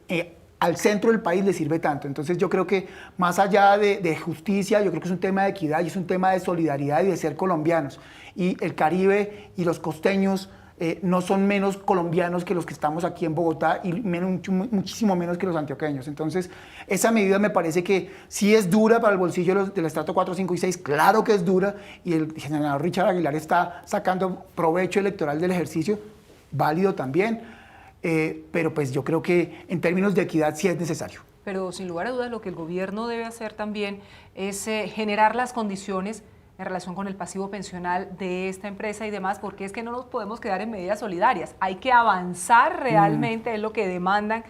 al centro del país le sirve tanto. Entonces yo creo que más allá de justicia, yo creo que es un tema de equidad y es un tema de solidaridad y de ser colombianos. Y el Caribe y los costeños no son menos colombianos que los que estamos aquí en Bogotá y muchísimo menos que los antioqueños. Entonces, esa medida me parece que sí es dura para el bolsillo del estrato 4, 5 y 6, claro que es dura, y el senador Richard Aguilar está sacando provecho electoral del ejercicio, válido también, pero pues yo creo que en términos de equidad sí es necesario. Pero sin lugar a dudas lo que el gobierno debe hacer también es generar las condiciones en relación con el pasivo pensional de esta empresa y demás, porque es que no nos podemos quedar en medidas solidarias. Hay que avanzar realmente, es lo que demandan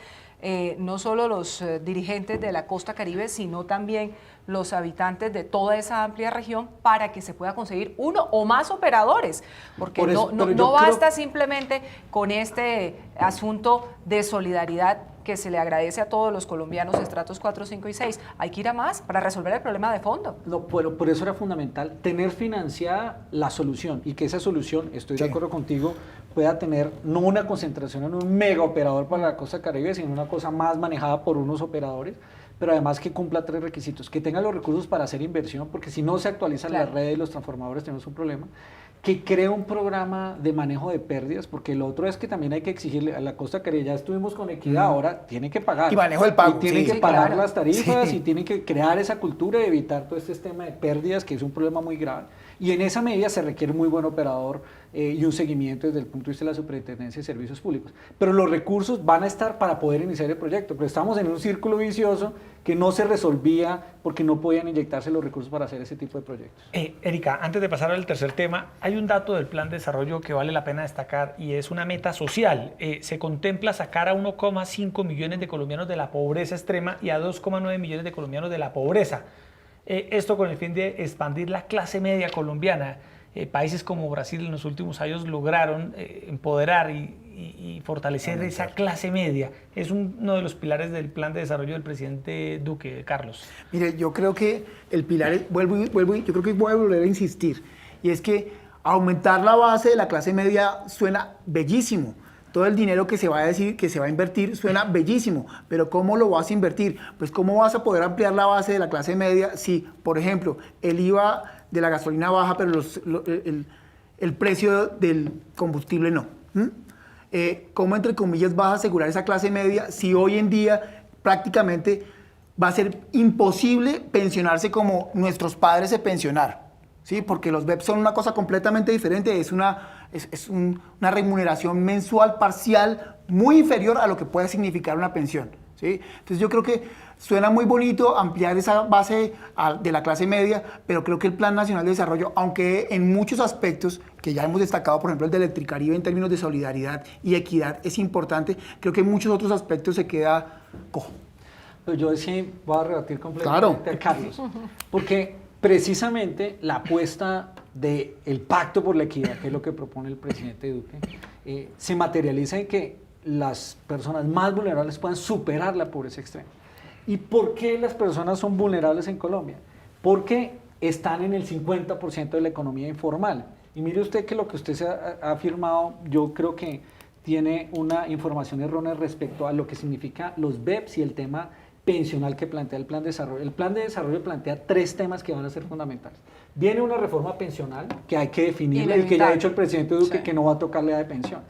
no solo los dirigentes de la costa caribe, sino también los habitantes de toda esa amplia región para que se pueda conseguir uno o más operadores, porque no basta simplemente con este asunto de solidaridad que se le agradece a todos los colombianos estratos 4, 5 y 6. Hay que ir a más para resolver el problema de fondo. No, pero por eso era fundamental tener financiada la solución y que esa solución, estoy de acuerdo contigo, pueda tener no una concentración en un mega operador para la costa caribe, sino una cosa más manejada por unos operadores, pero además que cumpla 3 requisitos: que tenga los recursos para hacer inversión, porque si no se actualizan las redes y los transformadores tenemos un problema; que cree un programa de manejo de pérdidas, porque lo otro es que también hay que exigirle a la costa caribe, ya estuvimos con Equidad, ahora tiene que pagar. Y manejo del pago. Y tienen que pagar las tarifas Sí. y tienen que crear esa cultura y evitar todo este tema de pérdidas, que es un problema muy grave. Y en esa medida se requiere un muy buen operador y un seguimiento desde el punto de vista de la Superintendencia de Servicios Públicos. Pero los recursos van a estar para poder iniciar el proyecto, pero estamos en un círculo vicioso que no se resolvía porque no podían inyectarse los recursos para hacer ese tipo de proyectos. Erika, antes de pasar al tercer tema, hay un dato del plan de desarrollo que vale la pena destacar y es una meta social. Se contempla sacar a 1,5 millones de colombianos de la pobreza extrema y a 2,9 millones de colombianos de la pobreza. Esto con el fin de expandir la clase media colombiana. Países como Brasil en los últimos años lograron empoderar y fortalecer esa clase media. Es uno de los pilares del plan de desarrollo del presidente Duque, Carlos. Mire, yo creo que el pilar, yo creo que voy a volver a insistir, y es que aumentar la base de la clase media suena bellísimo. Todo el dinero que se va a decir, que se va a invertir, suena bellísimo, pero ¿cómo lo vas a invertir? Pues ¿cómo vas a poder ampliar la base de la clase media si, por ejemplo, el IVA de la gasolina baja, pero el precio del combustible no? ¿Cómo, entre comillas, vas a asegurar esa clase media si hoy en día prácticamente va a ser imposible pensionarse como nuestros padres se pensionaron? ¿Sí? Porque los BEP son una cosa completamente diferente, es una remuneración mensual parcial muy inferior a lo que puede significar una pensión. ¿Sí? Entonces yo creo que suena muy bonito ampliar esa base de la clase media, pero creo que el Plan Nacional de Desarrollo, aunque en muchos aspectos que ya hemos destacado, por ejemplo el de Electricaribe en términos de solidaridad y equidad es importante, creo que en muchos otros aspectos se queda cojo. Pero yo sí voy a rebatir completamente a Carlos, porque precisamente la apuesta del Pacto por la Equidad, que es lo que propone el presidente Duque, se materializa en que las personas más vulnerables puedan superar la pobreza extrema. ¿Y por qué las personas son vulnerables en Colombia? Porque están en el 50% de la economía informal. Y mire usted que lo que usted ha afirmado, yo creo que tiene una información errónea respecto a lo que significa los BEPS y el tema pensional que plantea el plan de desarrollo. El plan de desarrollo plantea 3 temas que van a ser fundamentales. Viene una reforma pensional que hay que definir, el que ya ha dicho el presidente Duque, que no va a tocar la edad de pensión.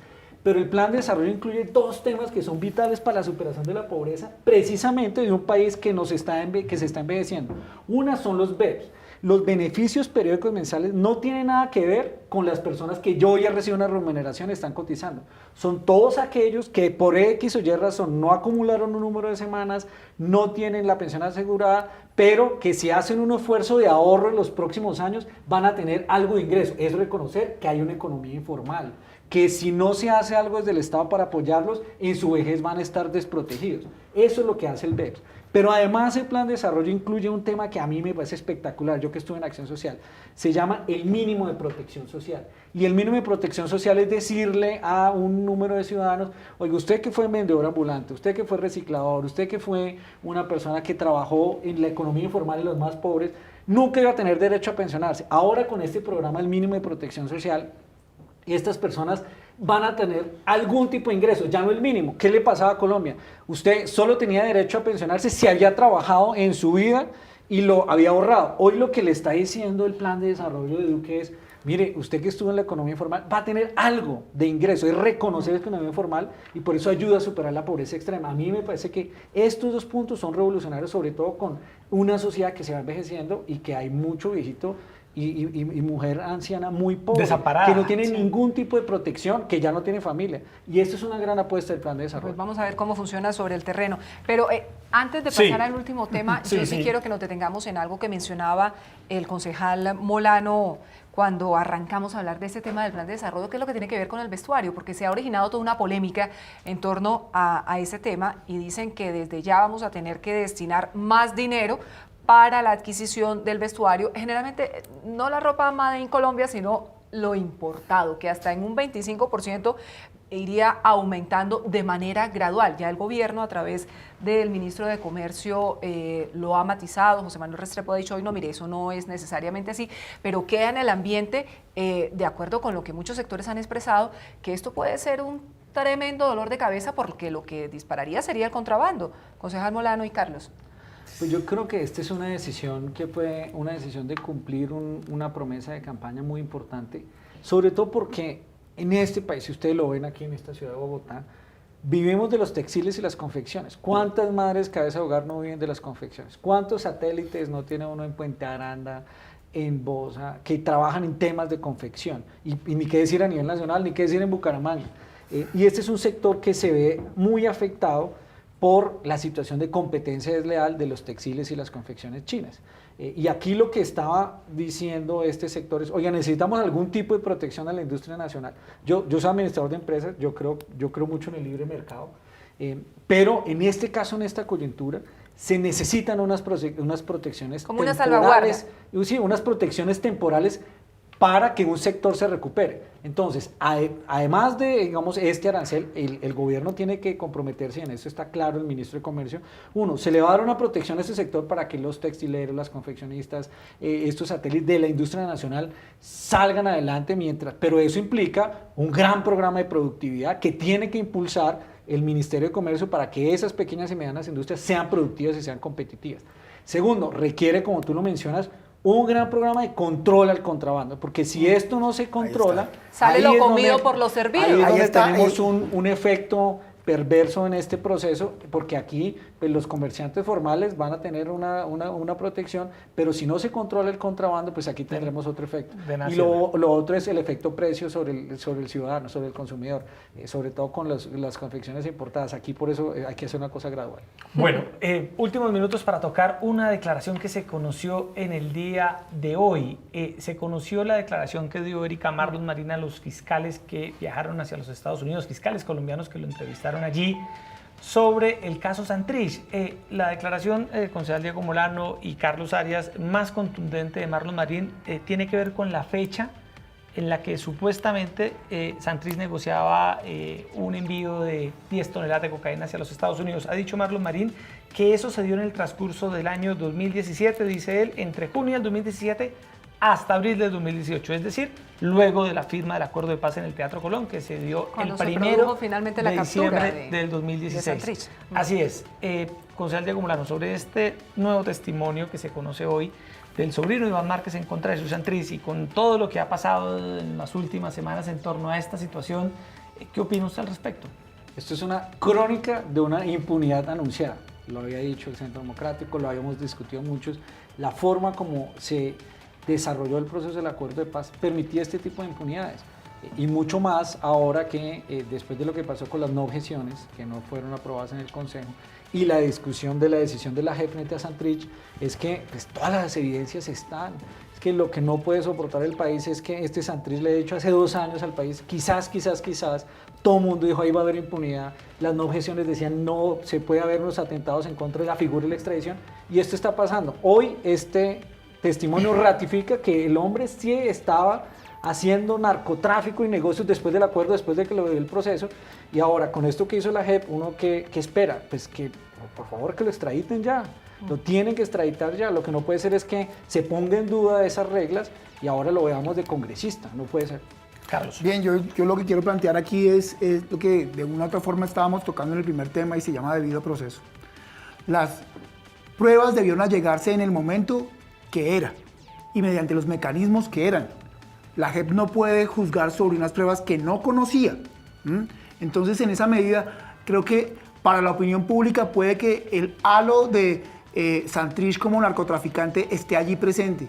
Pero el plan de desarrollo incluye 2 temas que son vitales para la superación de la pobreza, precisamente de un país que se está envejeciendo. Una son los BEPS. Los beneficios periódicos mensuales no tienen nada que ver con las personas que yo ya recibo una remuneración y están cotizando. Son todos aquellos que por X o Y razón no acumularon un número de semanas, no tienen la pensión asegurada, pero que si hacen un esfuerzo de ahorro en los próximos años van a tener algo de ingreso. Es reconocer que hay una economía informal, que si no se hace algo desde el Estado para apoyarlos, en su vejez van a estar desprotegidos. Eso es lo que hace el BEPS. Pero además el plan de desarrollo incluye un tema que a mí me parece espectacular, yo que estuve en Acción Social, se llama el mínimo de protección social. Y el mínimo de protección social es decirle a un número de ciudadanos: oiga, usted que fue vendedor ambulante, usted que fue reciclador, usted que fue una persona que trabajó en la economía informal de los más pobres, nunca iba a tener derecho a pensionarse. Ahora con este programa, el mínimo de protección social, estas personas van a tener algún tipo de ingreso, ya no el mínimo. ¿Qué le pasaba a Colombia? Usted solo tenía derecho a pensionarse si había trabajado en su vida y lo había ahorrado. Hoy lo que le está diciendo el plan de desarrollo de Duque es: mire, usted que estuvo en la economía informal va a tener algo de ingreso, es reconocer la economía informal y por eso ayuda a superar la pobreza extrema. A mí me parece que estos 2 puntos son revolucionarios, sobre todo con una sociedad que se va envejeciendo y que hay mucho viejito y mujer anciana muy pobre, desamparada, que no tiene ningún tipo de protección, que ya no tiene familia. Y esto es una gran apuesta del plan de desarrollo. Pues vamos a ver cómo funciona sobre el terreno. Pero antes de pasar al último tema, yo sí quiero que nos detengamos en algo que mencionaba el concejal Molano cuando arrancamos a hablar de este tema del plan de desarrollo, que es lo que tiene que ver con el vestuario, porque se ha originado toda una polémica en torno a ese tema y dicen que desde ya vamos a tener que destinar más dinero para la adquisición del vestuario, generalmente no la ropa made in Colombia, sino lo importado, que hasta en un 25% iría aumentando de manera gradual. Ya el gobierno, a través del ministro de Comercio, lo ha matizado. José Manuel Restrepo ha dicho hoy, no, mire, eso no es necesariamente así, pero queda en el ambiente, de acuerdo con lo que muchos sectores han expresado, que esto puede ser un tremendo dolor de cabeza porque lo que dispararía sería el contrabando. Concejal Molano y Carlos. Pues yo creo que esta es una decisión que fue una decisión de cumplir una promesa de campaña muy importante, sobre todo porque en este país, si ustedes lo ven aquí en esta ciudad de Bogotá, vivimos de los textiles y las confecciones. ¿Cuántas madres cabeza de hogar no viven de las confecciones? ¿Cuántos satélites no tiene uno en Puente Aranda, en Bosa, que trabajan en temas de confección? Y ni qué decir a nivel nacional, ni qué decir en Bucaramanga. Y este es un sector que se ve muy afectado por la situación de competencia desleal de los textiles y las confecciones chinas. Y aquí lo que estaba diciendo este sector es, oiga, necesitamos algún tipo de protección a la industria nacional. Yo soy administrador de empresas, yo creo mucho en el libre mercado, pero en este caso, en esta coyuntura, se necesitan unas protecciones como una temporales, salvaguardia. sí, unas protecciones temporales para que un sector se recupere. Entonces, además de, digamos, este arancel, el gobierno tiene que comprometerse, y en eso está claro el ministro de Comercio. Uno, se le va a dar una protección a este sector para que los textileros, las confeccionistas, estos satélites de la industria nacional salgan adelante, pero eso implica un gran programa de productividad que tiene que impulsar el Ministerio de Comercio para que esas pequeñas y medianas industrias sean productivas y sean competitivas. Segundo, requiere, como tú lo mencionas, un gran programa de control al contrabando, porque si esto no se controla, sale lo comido por lo servido. Ahí es donde está, tenemos un efecto perverso en este proceso, porque aquí pues, los comerciantes formales van a tener una protección, pero si no se controla el contrabando, pues aquí tendremos otro efecto. Y lo otro es el efecto precio sobre el ciudadano, sobre el consumidor, sobre todo con las confecciones importadas. Aquí por eso hay que hacer una cosa gradual. Bueno, últimos minutos para tocar una declaración que se conoció en el día de hoy. Se conoció la declaración que dio Erika Marlon Marín a los fiscales que viajaron hacia los Estados Unidos, fiscales colombianos que lo entrevistaron allí, sobre el caso Santrich. La declaración del concejal Diego Molano y Carlos Arias, más contundente de Marlon Marín, tiene que ver con la fecha en la que supuestamente Santrich negociaba un envío de 10 toneladas de cocaína hacia los Estados Unidos. Ha dicho Marlon Marín que eso se dio en el transcurso del año 2017, dice él, entre junio del 2017 hasta abril del 2018, es decir, luego de la firma del acuerdo de paz en el Teatro Colón, que se dio cuando el 1 finalmente de la diciembre del 2016. Así es. Concejal Diego Molano, sobre este nuevo testimonio que se conoce hoy del sobrino de Iván Márquez en contra de Susan Santrich y con todo lo que ha pasado en las últimas semanas en torno a esta situación, ¿qué opina usted al respecto? Esto es una crónica de una impunidad anunciada. Lo había dicho el Centro Democrático, lo habíamos discutido muchos. La forma como se desarrolló el proceso del acuerdo de paz permitía este tipo de impunidades. Y mucho más ahora que después de lo que pasó con las no objeciones, que no fueron aprobadas en el Consejo, y la discusión de la decisión de la JEP frente a Santrich, es que pues, todas las evidencias están. Es que lo que no puede soportar el país es que este Santrich le ha dicho hace 2 años al país, quizás, todo el mundo dijo ahí va a haber impunidad, las no objeciones decían no se puede haber unos atentados en contra de la figura y la extradición, y esto está pasando. Hoy este testimonio ratifica que el hombre sí estaba haciendo narcotráfico y negocios después del acuerdo, después de que lo dio el proceso, y ahora con esto que hizo la JEP, uno ¿qué espera? Pues que por favor que lo extraditen ya, lo tienen que extraditar ya, lo que no puede ser es que se ponga en duda esas reglas y ahora lo veamos de congresista, no puede ser. Carlos. Bien, yo lo que quiero plantear aquí es lo que de una u otra forma estábamos tocando en el primer tema y se llama debido proceso. Las pruebas debieron allegarse en el momento que era y mediante los mecanismos que eran. La JEP no puede juzgar sobre unas pruebas que no conocía. Entonces, en esa medida, creo que para la opinión pública puede que el halo de Santrich como narcotraficante esté allí presente.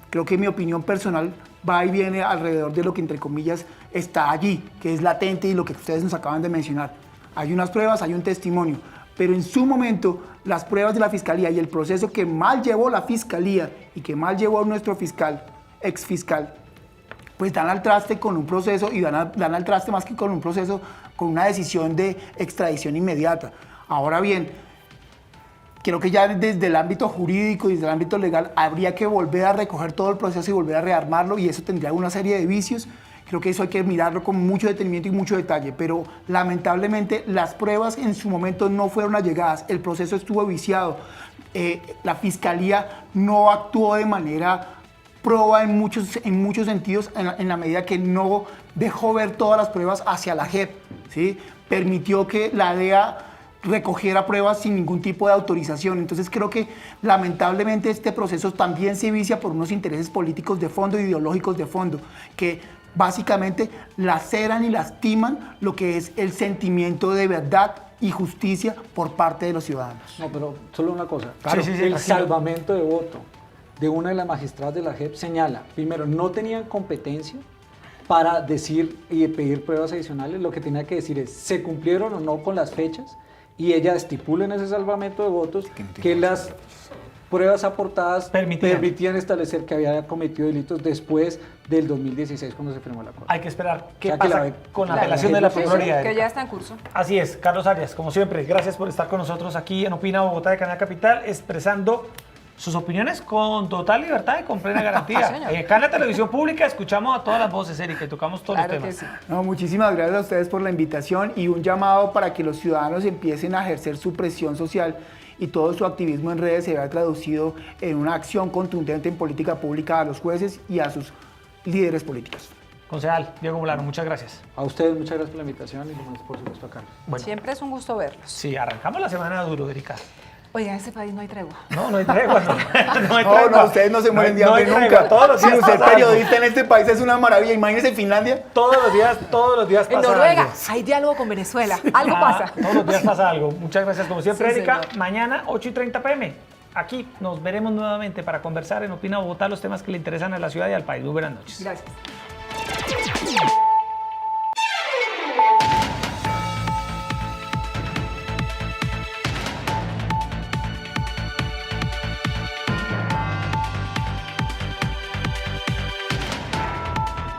Creo que mi opinión personal va y viene alrededor de lo que, entre comillas, está allí, que es latente y lo que ustedes nos acaban de mencionar. Hay unas pruebas, hay un testimonio, pero en su momento las pruebas de la Fiscalía y el proceso que mal llevó la Fiscalía y que mal llevó nuestro fiscal, ex fiscal, pues dan al traste con un proceso y dan al traste más que con un proceso, con una decisión de extradición inmediata. Ahora bien, creo que ya desde el ámbito jurídico y desde el ámbito legal habría que volver a recoger todo el proceso y volver a rearmarlo, y eso tendría una serie de vicios Creo que eso hay que mirarlo con mucho detenimiento y mucho detalle, pero lamentablemente las pruebas en su momento no fueron allegadas, el proceso estuvo viciado, la Fiscalía no actuó de manera proba en muchos sentidos en la medida que no dejó ver todas las pruebas hacia la JEP, ¿sí? Permitió que la DEA recogiera pruebas sin ningún tipo de autorización. Entonces creo que lamentablemente este proceso también se vicia por unos intereses políticos de fondo, ideológicos de fondo, que básicamente laceran y lastiman lo que es el sentimiento de verdad y justicia por parte de los ciudadanos. No, pero solo una cosa. Claro, sí, el tranquilo. salvamento de voto de una de las magistradas de la JEP señala, primero, no tenían competencia para decir y pedir pruebas adicionales. Lo que tenía que decir es, ¿se cumplieron o no con las fechas? Y ella estipula en ese salvamento de votos que las pruebas aportadas permitían establecer que había cometido delitos después del 2016 cuando se firmó el acuerdo. Hay que esperar qué O sea, que pasa con la apelación de la Procuraduría. Que ya está en curso. Así es, Carlos Arias, como siempre, gracias por estar con nosotros aquí en Opina Bogotá de Canal Capital, expresando sus opiniones con total libertad y con plena garantía. Sí, señor. Acá en la televisión pública escuchamos a todas las voces, Erika, y tocamos todos Claro los que temas. sí. No, muchísimas gracias a ustedes por la invitación y un llamado para que los ciudadanos empiecen a ejercer su presión social y todo su activismo en redes se vea traducido en una acción contundente en política pública a los jueces y a sus líderes políticos. Concejal Diego Molano, muchas gracias. A ustedes muchas gracias por la invitación y por supuesto a Carlos. Bueno, Siempre es un gusto verlos. sí, arrancamos la semana duro, Erika. Oiga, en este país no hay tregua. No hay tregua, no hay No, tregua. no, ustedes no se mueren de No hay hambre tregua, nunca. todos los Si días usted es pasa algo. periodista en este país es una maravilla. Imagínese en Finlandia. Todos los días En pasa Noruega algo. hay diálogo con Venezuela. Algo pasa. Todos los días pasa algo. Muchas gracias, como siempre, Sí, Erika. señor. Mañana, 8:30 p.m. Aquí nos veremos nuevamente para conversar en Opina Bogotá los temas que le interesan a la ciudad y al país. Muy buenas noches. Gracias.